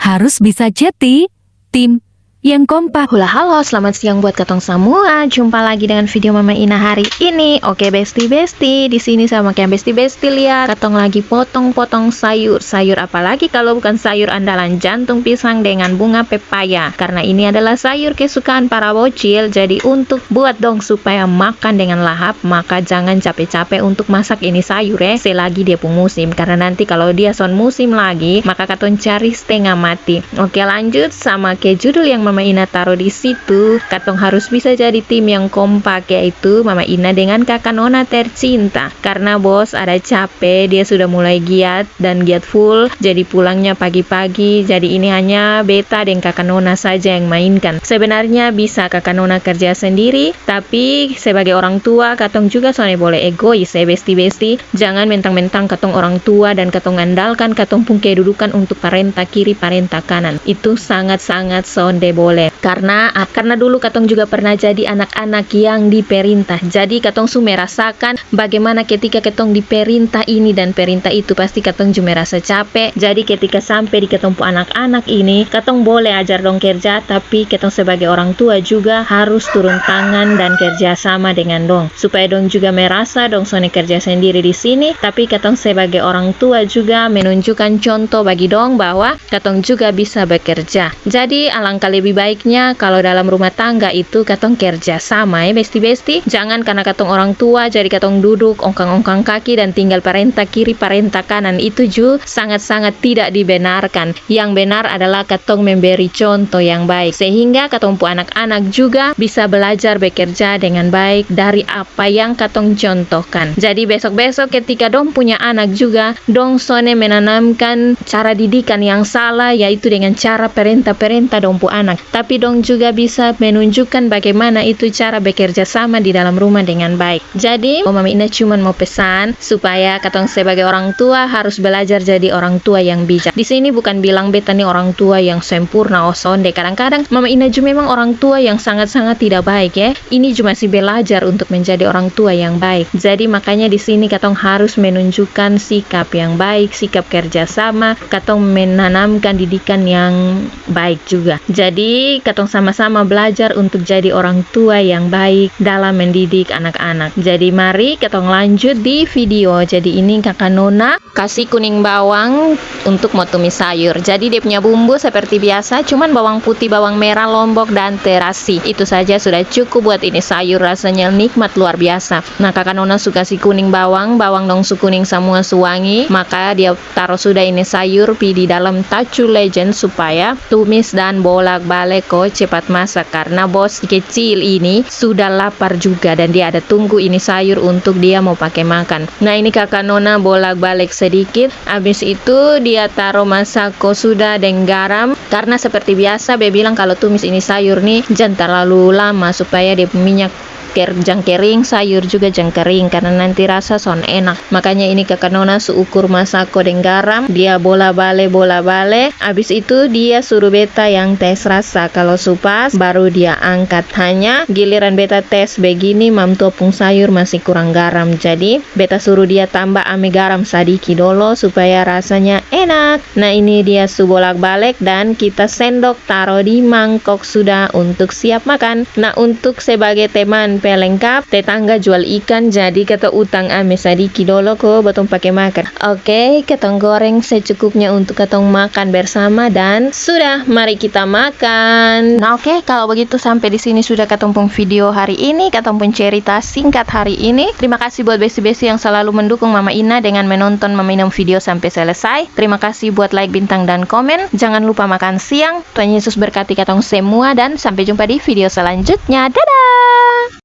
harus bisa jadi tim yang kompak. Hula halo, selamat siang buat katong semua. Jumpa lagi dengan video Mama Ina hari ini. Oke besti-besti, di sini sama kayak besti-besti lihat katong lagi potong-potong sayur. Sayur apalagi kalau bukan sayur andalan jantung pisang dengan bunga pepaya. Karena ini adalah sayur kesukaan para bocil. Jadi untuk buat dong supaya makan dengan lahap, maka jangan capek-capek untuk masak ini sayur selagi dia pun musim. Karena nanti kalau dia son musim lagi, maka katong cari setengah mati. Oke lanjut sama ke judul yang Mama Ina taruh di situ. Katong harus bisa jadi tim yang kompak, yaitu Mama Ina dengan kakak Nona tercinta. Karena bos ada capek, dia sudah mulai giat dan giat full. Jadi pulangnya pagi-pagi. Jadi ini hanya beta dan kakak Nona saja yang mainkan. Sebenarnya bisa kakak Nona kerja sendiri, tapi sebagai orang tua katong juga soalnya boleh egois besti-besti. Jangan mentang-mentang katong orang tua dan katong andalkan katong pun kedudukan untuk parenta kiri parenta kanan. Itu sangat-sangat sonde boleh. Karena dulu katong juga pernah jadi anak-anak yang diperintah. Jadi katong su merasakan bagaimana ketika katong diperintah ini dan perintah itu, pasti katong juga merasa capek. Jadi ketika sampai di katong anak-anak ini, katong boleh ajar dong kerja, tapi katong sebagai orang tua juga harus turun tangan dan kerja sama dengan dong. Supaya dong juga merasa dong soalnya kerja sendiri di sini, tapi katong sebagai orang tua juga menunjukkan contoh bagi dong bahwa katong juga bisa bekerja. Jadi alangkah lebih baiknya kalau dalam rumah tangga itu katong kerja sama besti-besti. Jangan karena katong orang tua jadi katong duduk ongkang-ongkang kaki dan tinggal perintah kiri perintah kanan. Itu juga sangat-sangat tidak dibenarkan. Yang benar adalah katong memberi contoh yang baik sehingga katong pu anak-anak juga bisa belajar bekerja dengan baik dari apa yang katong contohkan. Jadi besok-besok ketika dong punya anak juga, dong sone menanamkan cara didikan yang salah, yaitu dengan cara perintah-perintah dong pu anak. Tapi dong juga bisa menunjukkan bagaimana itu cara bekerja sama di dalam rumah dengan baik. Jadi Mama Ina cuma mau pesan supaya katong sebagai orang tua harus belajar jadi orang tua yang bijak. Di sini bukan bilang beta nih orang tua yang sempurna sonde. Kadang-kadang Mama Ina juga memang orang tua yang sangat-sangat tidak baik Ini cuma masih belajar untuk menjadi orang tua yang baik. Jadi makanya di sini katong harus menunjukkan sikap yang baik, sikap kerjasama, katong menanamkan didikan yang baik juga. Jadi katong sama-sama belajar untuk jadi orang tua yang baik dalam mendidik anak-anak. Jadi mari katong lanjut di video. Jadi ini kakak Nona kasih kuning bawang untuk mau tumis sayur. Jadi dia punya bumbu seperti biasa, cuman bawang putih, bawang merah, lombok, dan terasi. Itu saja sudah cukup buat ini sayur, rasanya nikmat luar biasa. Nah kakak Nona suka si kuning bawang dong su kuning semua suwangi, maka dia taruh sudah ini sayur di dalam tacu legend supaya tumis dan bolak-balik cepat masak. Karena bos kecil ini sudah lapar juga dan dia ada tunggu ini sayur untuk dia mau pakai makan. Nah ini kakak Nona bolak-balik sedikit, habis itu dia taruh masako sudah dengan garam. Karena seperti biasa be bilang kalau tumis ini sayur nih jangan terlalu lama supaya dia minyak jang kering, sayur juga jang kering, karena nanti rasa son enak. Makanya ini kakak Nona seukur masako dengan garam, dia bola-bale habis itu dia suruh beta yang tes rasa. Kalau supas baru dia angkat. Hanya giliran beta tes begini mam topung sayur masih kurang garam, jadi beta suruh dia tambah ame garam sadiki dulu supaya rasanya enak. Nah ini dia su bolak-balik dan kita sendok taruh di mangkok sudah untuk siap makan. Nah untuk sebagai teman pelengkap, tetangga jual ikan, jadi kata utang ame sadiki dolo ko batong pakai makan. Oke, katong goreng secukupnya untuk katong makan bersama dan sudah, mari kita makan. Nah oke, kalau begitu sampai di sini sudah katong pung video hari ini, katong pun cerita singkat hari ini. Terima kasih buat besi-besi yang selalu mendukung Mama Ina dengan menonton Mama Ina video sampai selesai. Terima kasih buat like, bintang, dan komen. Jangan lupa makan siang. Tuhan Yesus berkati katong semua dan sampai jumpa di video selanjutnya. Dadah!